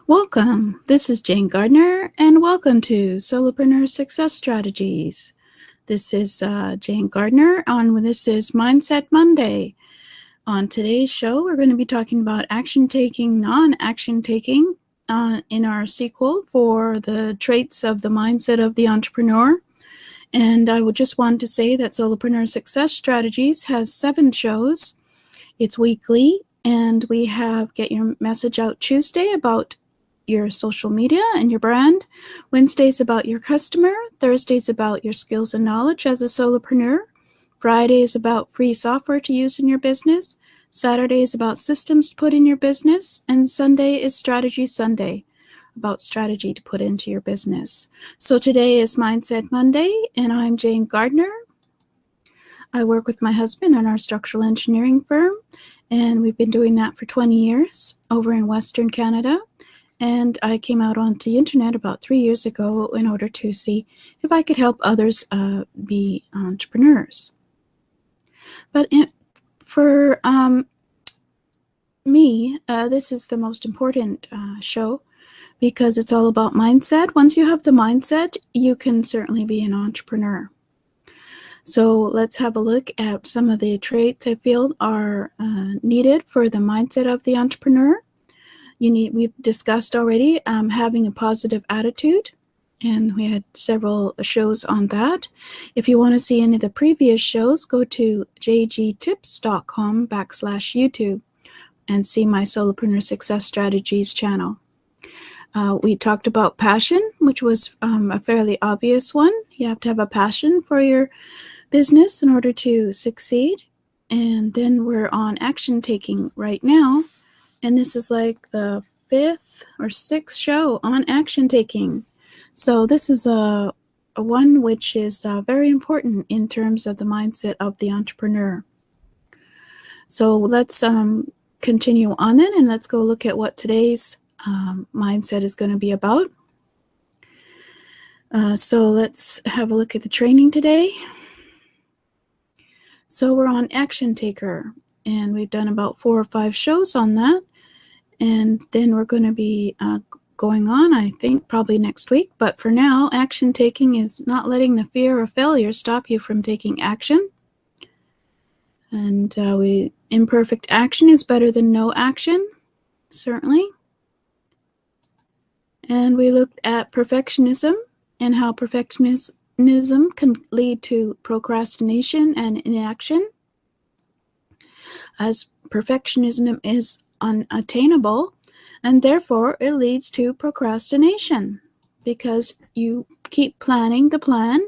Welcome. This is Jane Gardner, and welcome to Solopreneur Success Strategies. This is Jane Gardner. This is Mindset Monday. On today's show, we're going to be talking about action taking, non-action taking, in our sequel for the traits of the mindset of the entrepreneur. And I would just want to say that Solopreneur Success Strategies has 7 shows. It's weekly, and we have Get Your Message Out Tuesday about your social media and your brand. Wednesday's about your customer. Thursday's about your skills and knowledge as a solopreneur. Friday is about free software to use in your business. Saturday is about systems to put in your business. And Sunday is Strategy Sunday, about strategy to put into your business. So today is Mindset Monday, and I'm Jane Gardner. I work with my husband on our structural engineering firm, and we've been doing that for 20 years over in Western Canada. And I came out onto the internet about 3 years ago in order to see if I could help others be entrepreneurs. But for me, this is the most important show because it's all about mindset. Once you have the mindset, you can certainly be an entrepreneur. So let's have a look at some of the traits I feel are needed for the mindset of the entrepreneur. We've discussed already having a positive attitude, and we had several shows on that. If you want to see any of the previous shows, go to jgtips.com/YouTube and see my Solopreneur Success Strategies channel. We talked about passion, which was a fairly obvious one. You have to have a passion for your business in order to succeed. And then we're on action taking right now. And this is like the 5th or 6th show on action taking. So this is a one which is very important in terms of the mindset of the entrepreneur. So let's continue on then, and let's go look at what today's mindset is going to be about. So let's have a look at the training today. So we're on action taker, and we've done about 4 or 5 shows on that. And then we're going to be going on, I think, probably next week. But for now, action taking is not letting the fear of failure stop you from taking action. And imperfect action is better than no action, certainly. And we looked at perfectionism and how perfectionism can lead to procrastination and inaction, as perfectionism is unattainable, and therefore it leads to procrastination because you keep planning the plan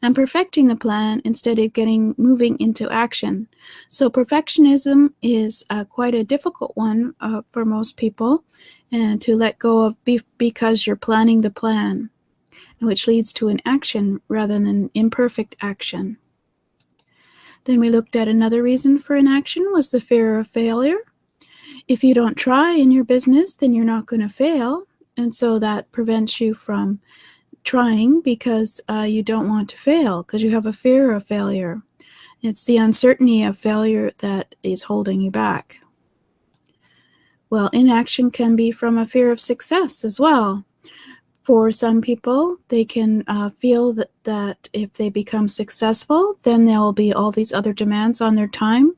and perfecting the plan instead of moving into action. So perfectionism is quite a difficult one for most people and to let go of because you're planning the plan, which leads to inaction rather than imperfect action. Then we looked at another reason for inaction was the fear of failure. If you don't try in your business, then you're not going to fail. And so that prevents you from trying because you don't want to fail because you have a fear of failure. It's the uncertainty of failure that is holding you back. Well, inaction can be from a fear of success as well. For some people, they can feel that if they become successful, then there will be all these other demands on their time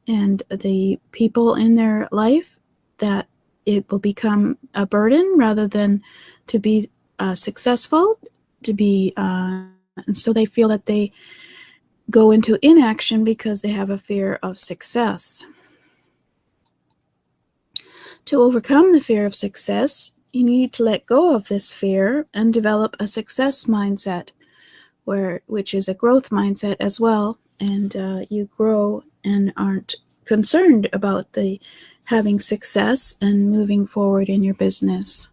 and the people in their life, that it will become a burden rather than to be successful, and so they feel that they go into inaction because they have a fear of success. To overcome the fear of success, you need to let go of this fear and develop a success mindset, which is a growth mindset as well, and you grow and aren't concerned about having success and moving forward in your business.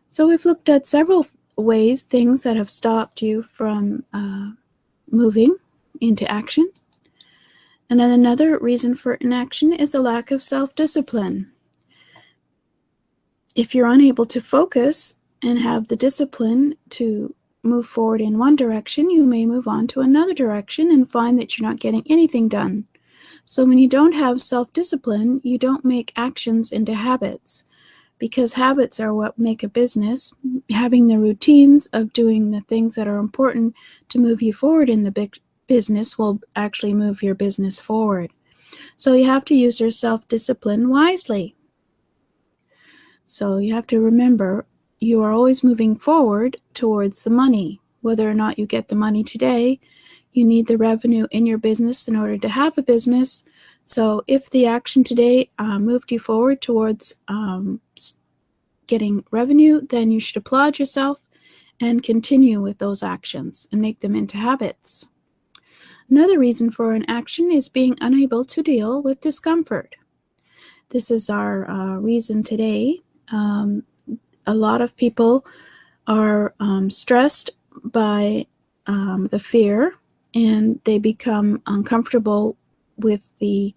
So we've looked at several things that have stopped you from moving into action. And then another reason for inaction is a lack of self-discipline. If you're unable to focus and have the discipline to move forward in one direction, you may move on to another direction and find that you're not getting anything done. So when you don't have self-discipline, you don't make actions into habits. because habits are what make a business. Having the routines of doing the things that are important to move you forward in the big business will actually move your business forward. So you have to use your self-discipline wisely. So you have to remember you are always moving forward towards the money. Whether or not you get the money today, you need the revenue in your business in order to have a business. So if the action today moved you forward towards getting revenue, then you should applaud yourself and continue with those actions and make them into habits. Another reason for an action is being unable to deal with discomfort. This is our reason today. A lot of people are stressed by the fear, and they become uncomfortable with the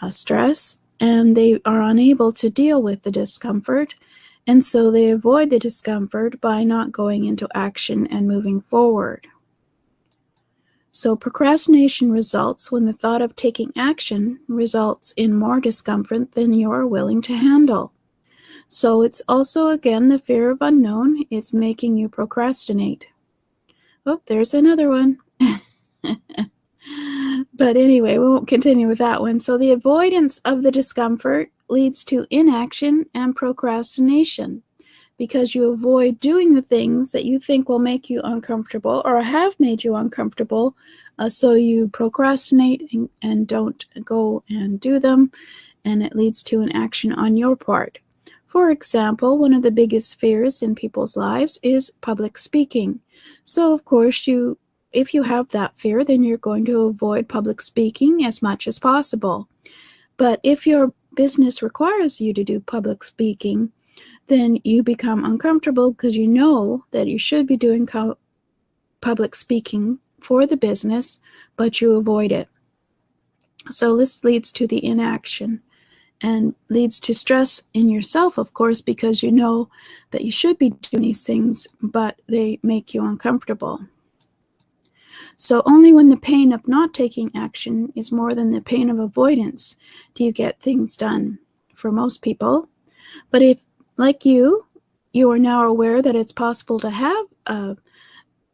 stress, and they are unable to deal with the discomfort, and so they avoid the discomfort by not going into action and moving forward. So procrastination results when the thought of taking action results in more discomfort than you are willing to handle. So it's also, again, the fear of unknown. It's making you procrastinate. Oh, there's another one. But anyway, we won't continue with that one. So the avoidance of the discomfort leads to inaction and procrastination, because you avoid doing the things that you think will make you uncomfortable or have made you uncomfortable. So you procrastinate and don't go and do them, and it leads to an action on your part. For example, one of the biggest fears in people's lives is public speaking. So of course, if you have that fear, then you're going to avoid public speaking as much as possible. But if your business requires you to do public speaking, then you become uncomfortable because you know that you should be doing public speaking for the business, but you avoid it. So this leads to the inaction and leads to stress in yourself, of course, because you know that you should be doing these things, but they make you uncomfortable. So only when the pain of not taking action is more than the pain of avoidance do you get things done for most people. But if, like you are now aware that it's possible to have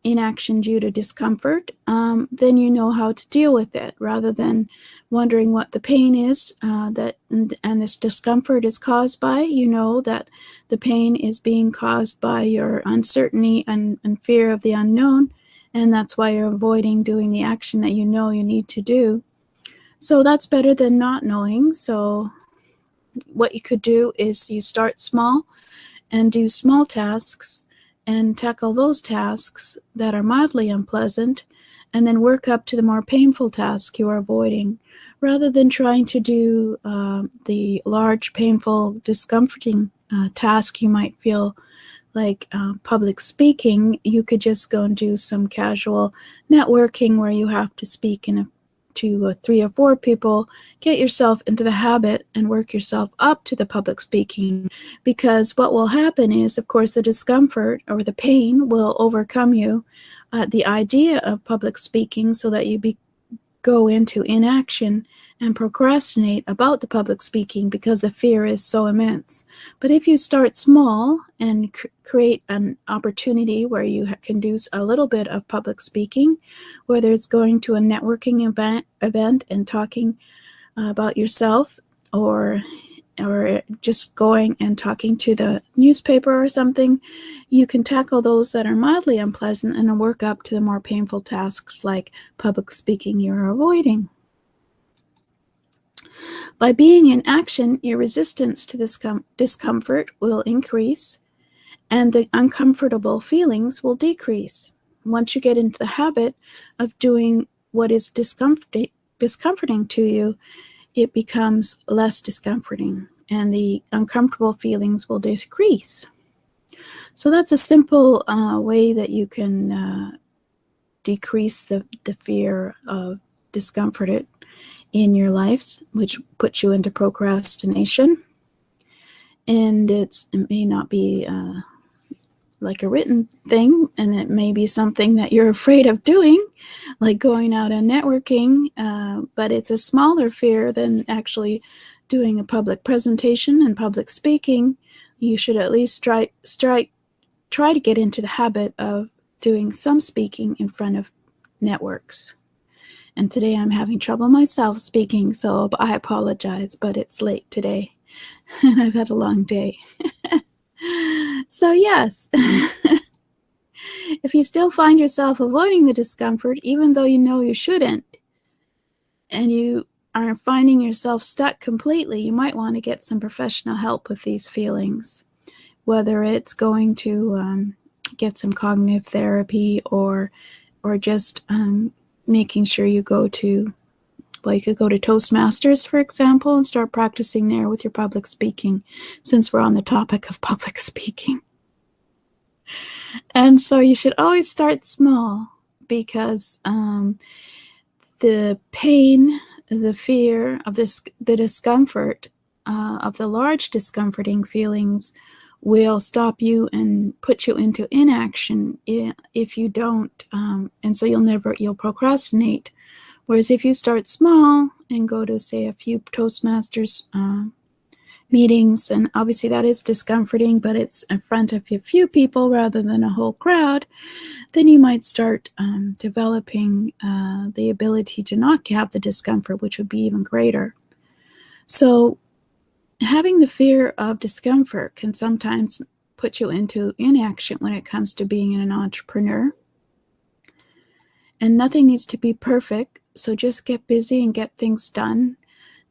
inaction due to discomfort, then you know how to deal with it rather than wondering what the pain is and this discomfort is caused by. You know that the pain is being caused by your uncertainty and fear of the unknown, and that's why you're avoiding doing the action that you know you need to do. So that's better than not knowing. So what you could do is you start small and do small tasks and tackle those tasks that are mildly unpleasant, and then work up to the more painful task you are avoiding. Rather than trying to do the large, painful, discomforting task you might feel like public speaking, you could just go and do some casual networking where you have to speak to 3 or 4 people. Get yourself into the habit and work yourself up to the public speaking, because what will happen is, of course, the discomfort or the pain will overcome you the idea of public speaking, so that you go into inaction and procrastinate about the public speaking because the fear is so immense. But if you start small and create an opportunity where you can do a little bit of public speaking, whether it's going to a networking event and talking about yourself, or just going and talking to the newspaper or something, you can tackle those that are mildly unpleasant and work up to the more painful tasks like public speaking you're avoiding. By being in action, your resistance to this discomfort will increase, and the uncomfortable feelings will decrease. Once you get into the habit of doing what is discomforting to you, it becomes less discomforting, and the uncomfortable feelings will decrease. So that's a simple way that you can decrease the fear of discomfort in your lives, which puts you into procrastination. And it may not be like a written thing, and it may be something that you're afraid of doing, like going out and networking, but it's a smaller fear than actually doing a public presentation and public speaking. you should at least try to get into the habit of doing some speaking in front of networks. And today I'm having trouble myself speaking, so I apologize, but it's late today and I've had a long day. So yes, if you still find yourself avoiding the discomfort, even though you know you shouldn't, and you are finding yourself stuck completely, you might want to get some professional help with these feelings, whether it's going to get some cognitive therapy or just making sure you go to, well, you could go to Toastmasters, for example, and start practicing there with your public speaking, since we're on the topic of public speaking. And so you should always start small, because the pain, the fear of this, the discomfort of the large discomforting feelings will stop you and put you into inaction if you don't, and so you'll procrastinate. Whereas if you start small and go to, say, a few Toastmasters meetings, and obviously that is discomforting, but it's in front of a few people rather than a whole crowd, then you might start developing the ability to not have the discomfort, which would be even greater. So having the fear of discomfort can sometimes put you into inaction when it comes to being an entrepreneur. And nothing needs to be perfect, so just get busy and get things done.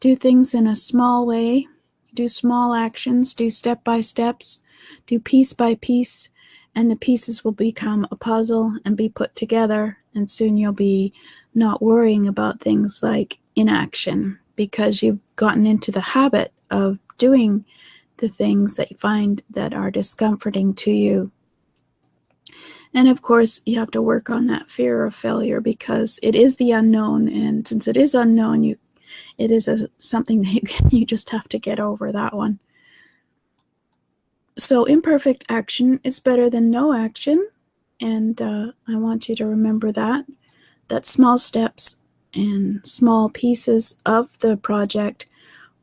Do things in a small way. Do small actions, do step by steps, do piece by piece, and the pieces will become a puzzle and be put together, and soon you'll be not worrying about things like inaction, because you've gotten into the habit of doing the things that you find that are discomforting to you. And of course, you have to work on that fear of failure, because it is the unknown, and since it is unknown, it is something that you just have to get over that one. So imperfect action is better than no action, and I want you to remember that small steps and small pieces of the project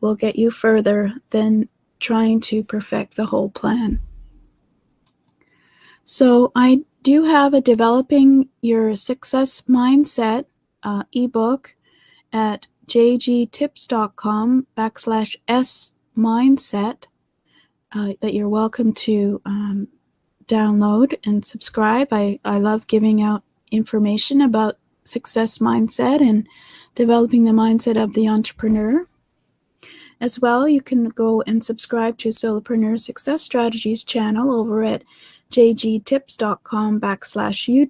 will get you further than trying to perfect the whole plan. So I do have a Developing Your Success Mindset ebook at jgtips.com/s-mindset that you're welcome to download and subscribe. I love giving out information about success mindset and developing the mindset of the entrepreneur. As well, you can go and subscribe to Solopreneur Success Strategies channel over at jgtips.com/YouTube.